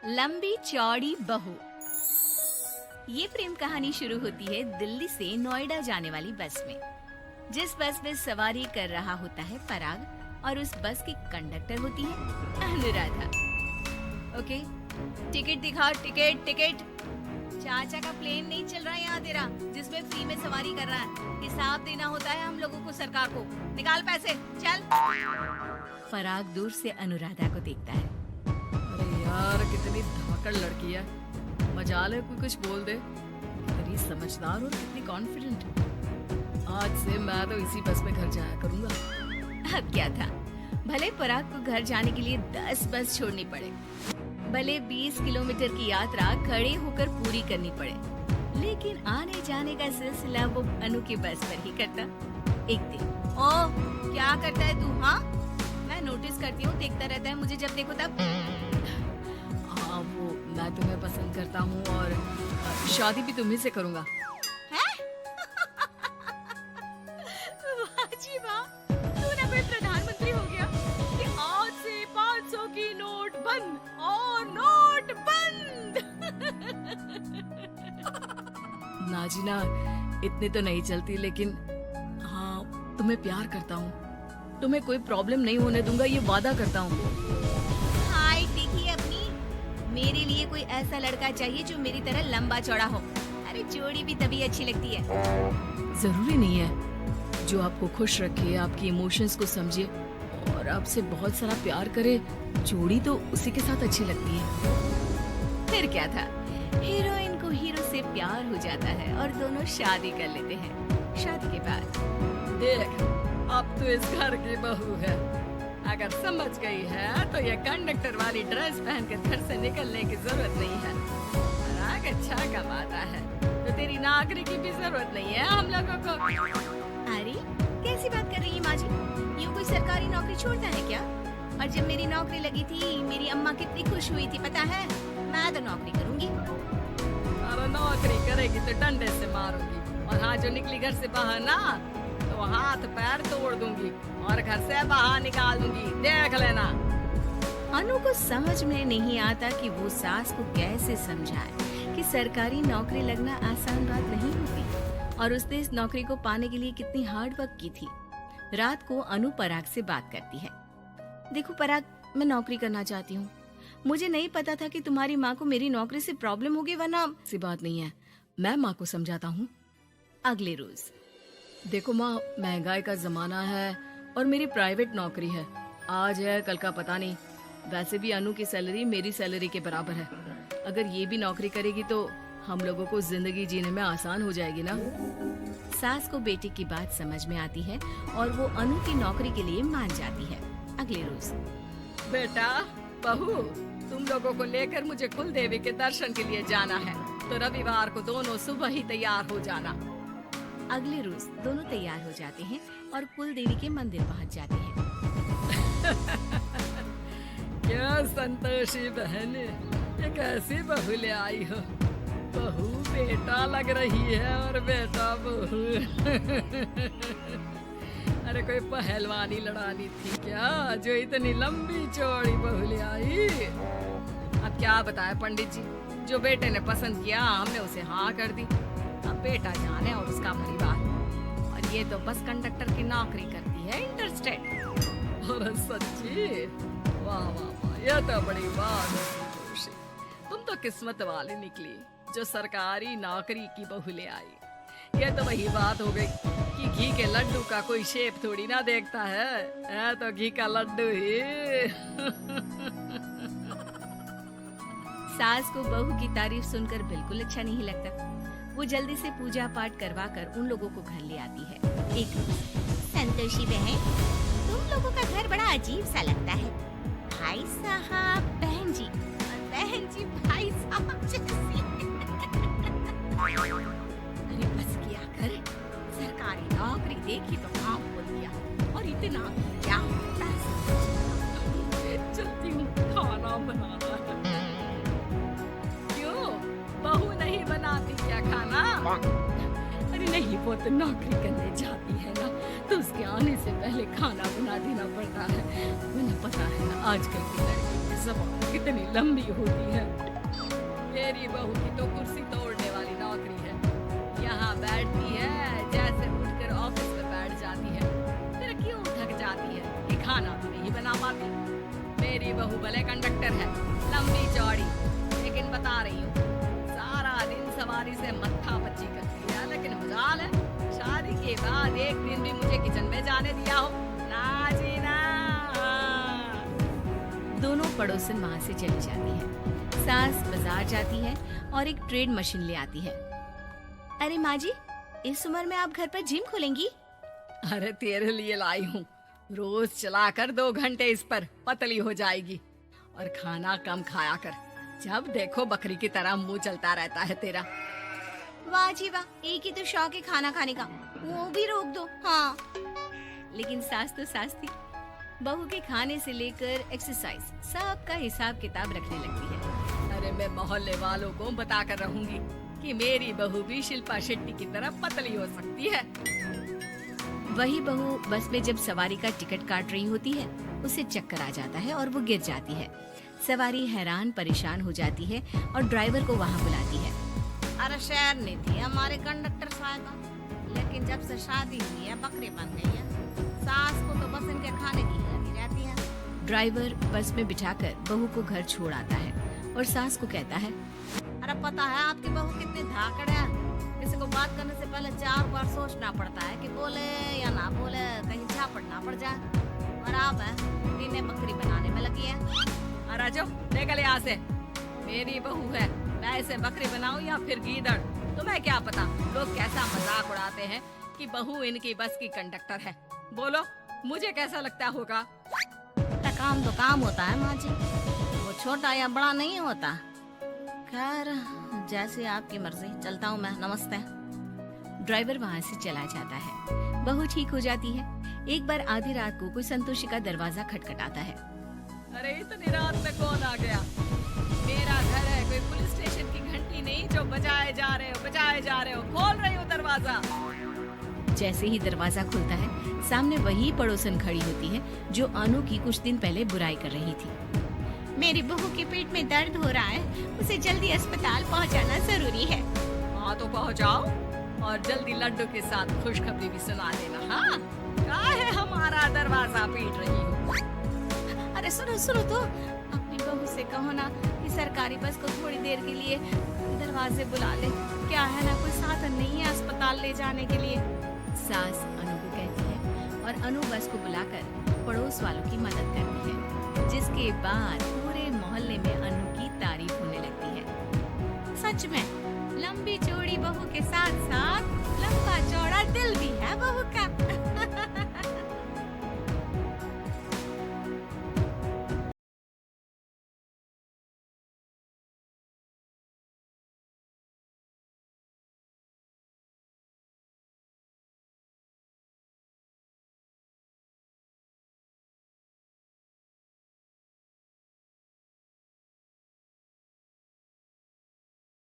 लंबी चौड़ी बहू। ये प्रेम कहानी शुरू होती है दिल्ली से नोएडा जाने वाली बस में। जिस बस में सवारी कर रहा होता है पराग और उस बस की कंडक्टर होती है अनुराधा। ओके, टिकट दिखाओ, टिकट टिकट। चाचा का प्लेन नहीं चल रहा है यहाँ तेरा, जिसमें फ्री में सवारी कर रहा है। हिसाब देना होता है हम लोगों को सरकार को। निकाल पैसे, चल। पराग दूर से अनुराधा को देखता है। अरे यार, कितनी धाकड़ लड़की है। मजाल है कोई कुछ बोल दे। कितनी समझदार और कितनी कॉन्फिडेंट। आज से मैं तो इसी बस में घर जाया करूंगा। अब क्या था, भले पराग को घर जाने के लिए 10 बस छोड़नी पड़े, भले 20 किलोमीटर की यात्रा खड़े होकर पूरी करनी पड़े, लेकिन आने जाने का सिलसिला वो अनु की बस पर ही करता। एक दिन, ओ क्या करता है तू? हाँ, मैं नोटिस करती हूँ, देखता रहता है मुझे जब देखो तब। हाँ, वो मैं तुम्हें पसंद करता हूँ और शादी भी तुम्ही से करूंगा। वाह जी वाह, तू ना कोई प्रधानमंत्री हो गया कि आज से 500 की नोट बंद और नोट बंद। नाजिना, इतनी तो नहीं चलती, लेकिन हाँ, तुम्हें प्यार करता हूँ। तुम्हें कोई प्रॉब्लम नहीं होने दूंगा, ये वादा करता हूँ। हाय देखिए अपनी, मेरे लिए कोई ऐसा लड़का चाहिए जो मेरी तरह लंबा चौड़ा हो। अरे जोड़ी भी तभी अच्छी लगती है। जरूरी नहीं है, जो आपको खुश रखे, आपकी इमोशंस को समझे और आपसे बहुत सारा प्यार करे, जोड़ी तो उसी के साथ अच्छी लगती है। फिर क्या था, हीरोइन को हीरो से प्यार हो जाता है और दोनों शादी कर लेते हैं। शादी के बाद देख, अब तो इस घर की बहू है। अगर समझ गई है तो ये कंडक्टर वाली ड्रेस पहनकर घर से निकलने की जरूरत नहीं है। पराग अच्छा कमाता है तो तेरी नौकरी की भी जरूरत नहीं है हम लोगों को। अरे कैसी बात कर रही है माँ जी, यूँ कोई सरकारी नौकरी छोड़ता है क्या? और जब मेरी नौकरी लगी थी, मेरी अम्मा कितनी खुश हुई थी पता है। मैं तो नौकरी करूंगी। अरे नौकरी करेगी तो डंडे से मारूंगी, और हाँ, जो निकली घर से बाहर ना तो हाथ पैर तोड़ दूंगी और घर से बाहर निकाल दूंगी, देख लेना। अनु को समझ में नहीं आता कि वो सास को कैसे समझाए कि सरकारी नौकरी लगना आसान बात नहीं होती, और उसने इस नौकरी को पाने के लिए कितनी हार्ड वर्क की थी। रात को अनु पराग से बात करती है। देखो पराग, मैं नौकरी करना चाहती हूँ। मुझे नहीं पता था कि तुम्हारी माँ को मेरी नौकरी से प्रॉब्लम होगी, वरना। ऐसी बात नहीं है, मैं माँ को समझाता हूँ। अगले रोज, देखो माँ, महंगाई का जमाना है और मेरी प्राइवेट नौकरी है। आज है कल का पता नहीं। वैसे भी अनु की सैलरी मेरी सैलरी के बराबर है। अगर ये भी नौकरी करेगी तो हम लोगों को जिंदगी जीने में आसान हो जाएगी ना। सास को बेटे की बात समझ में आती है और वो अनु की नौकरी के लिए मान जाती है। अगले रोज, बेटा, बहू, तुम लोगों को लेकर मुझे कुल देवी के दर्शन के लिए जाना है, तो रविवार को दोनों सुबह ही तैयार हो जाना। अगले रोज दोनों तैयार हो जाते हैं और कुल देवी के मंदिर पहुंच जाते हैं। क्या संतोषी बहन, ये कैसी बहू ले आई हो। बहू बेटा लग रही है और बेटा बहू। अरे कोई पहलवानी लड़ानी थी क्या, जो इतनी लंबी चौड़ी बहू ले आई। अब क्या बताए पंडित जी, जो बेटे ने पसंद किया हमने उसे हाँ कर दी। अब बेटा जाने और उसका परिवार, और ये तो बस कंडक्टर की नौकरी करती है इंटरस्टेट। और सच्ची, वाह वाह वाह, ये तो बड़ी बात है संतोषी। तुम तो किस्मत वाली निकली जो सरकारी नौकरी की बहू ले आई। ये तो वही बात हो गई कि घी के लड्डू का कोई शेप थोड़ी ना देखता है तो घी का लड्डू ही। सास को बहू की तारीफ सुनकर बिल्कुल अच्छा नहीं लगता। वो जल्दी से पूजा पाठ करवा कर उन लोगों को घर ले आती है। एक रोज, संतोषी बहन, तुम लोगों का घर बड़ा अजीब सा लगता है। भाई साहब बहन जी, और बहन जी भाई साहब जैसी। अरे बस किया कर, सरकारी नौकरी देखी तो काम बोल दिया, और इतना क्या चलती हूँ, खाना बनाना है। क्यों, बहू नहीं बनाती क्या खाना? अरे नहीं, वो तो नौकरी करने जाती है ना, तो उसके आने से पहले खाना बना देना पड़ता है। मुझे पता है ना, आजकल की लड़की ज़बान कितनी लंबी होती है। मेरी बहू की तो कुर्सी तोड़ने वाली नौकरी है। यहाँ बैठती है जैसे उठकर ऑफिस में बैठ जाती है, फिर क्यों थक जाती है कि खाना भी नहीं बना पाती। मेरी बहू भले कंडक्टर है, लंबी चौड़ी, लेकिन बता रही हूँ सारा दिन सवारी से मत्था पच्ची करती है। लेकिन मजाल है, शादी के बाद एक दिन भी मुझे किचन में जाने दिया हो ना जी ना। दोनों पड़ोसन वहाँ से चली जाती है। सास बाजार जाती है और एक ट्रेड मशीन ले आती है। अरे माँ जी, इस उम्र में आप घर पर जिम खोलेंगी? अरे तेरे लिए लाई हूँ, रोज चलाकर 2 घंटे इस पर, पतली हो जाएगी। और खाना कम खाया कर, जब देखो बकरी की तरह मुंह चलता रहता है तेरा। वाह जी वाह, एक ही तो शौक है खाना खाने का, वो भी रोक दो। हाँ, लेकिन सास तो सास थी। बहू के खाने से लेकर एक्सरसाइज सबका हिसाब किताब रखने लगती है। अरे मैं मोहल्ले वालों को बता कर रहूंगी कि मेरी बहू भी शिल्पा शेट्टी की तरह पतली हो सकती है। वही बहू बस में जब सवारी का टिकट काट रही होती है, उसे चक्कर आ जाता है और वो गिर जाती है। सवारी हैरान परेशान हो जाती है और ड्राइवर को वहाँ बुलाती है। अरे शहर नहीं थी हमारे कंडक्टर साहब, लेकिन जब से शादी हुई है बकरी बन गई है। सास को तो बस इनके खाने की लगी रहती है। ड्राइवर बस में बिठाकर बहू को घर छोड़ आता है और सास को कहता है, अरे पता है आपकी बहू कितनी धाकड़ है, किसी को बात करने से पहले 4 बार सोचना पड़ता है कि बोले या ना बोले, कहीं झापड़ ना पड़ जाए। और आप है दिने बकरी बनाने में लगी है। अरे जो निकल यहाँ से, मेरी बहू है, मैं इसे बकरी बनाऊं या फिर गीदड़, तुम्हें क्या पता लोग कैसा मजाक उड़ाते हैं कि बहू इनकी बस की कंडक्टर है। बोलो मुझे कैसा लगता होगा? काम तो काम होता है माँ जी, वो छोटा या बड़ा नहीं होता। खैर जैसे आपकी मर्जी, चलता हूँ मैं, नमस्ते। ड्राइवर वहाँ से चला जाता है। बहू ठीक हो जाती है। एक बार आधी रात को कोई संतोषी का दरवाजा खटखटाता है। अरे इतनी रात में कौन आ गया? मेरा घर है, कोई पुलिस स्टेशन की घंटी नहीं जो बजाए जा रहे हो। खोल रही हो दरवाजा। जैसे ही दरवाजा खुलता है, सामने वही पड़ोसन खड़ी होती है जो अनु की कुछ दिन पहले बुराई कर रही थी। मेरी बहू के पेट में दर्द हो रहा है, उसे जल्दी अस्पताल पहुंचाना जरूरी है। हाँ तो पहुँचाओ और जल्दी लड्डू के साथ खुशखबरी भी सुना देना। हाँ, काहे हमारा दरवाजा पीट रही हो? अरे सुनो तो, अपनी बहू से कहो ना कि सरकारी बस को थोड़ी देर के लिए दरवाजे बुला ले। क्या है ना, कोई साधन नहीं है अस्पताल ले जाने के लिए। सास अनु को कहती है और अनु बस को बुलाकर पड़ोस वालों की मदद करती है, जिसके बाद पूरे मोहल्ले में अनु की तारीफ होने लगती है। सच में लंबी चौड़ी बहू के साथ साथ लंबा चौड़ा दिल भी है बहू का।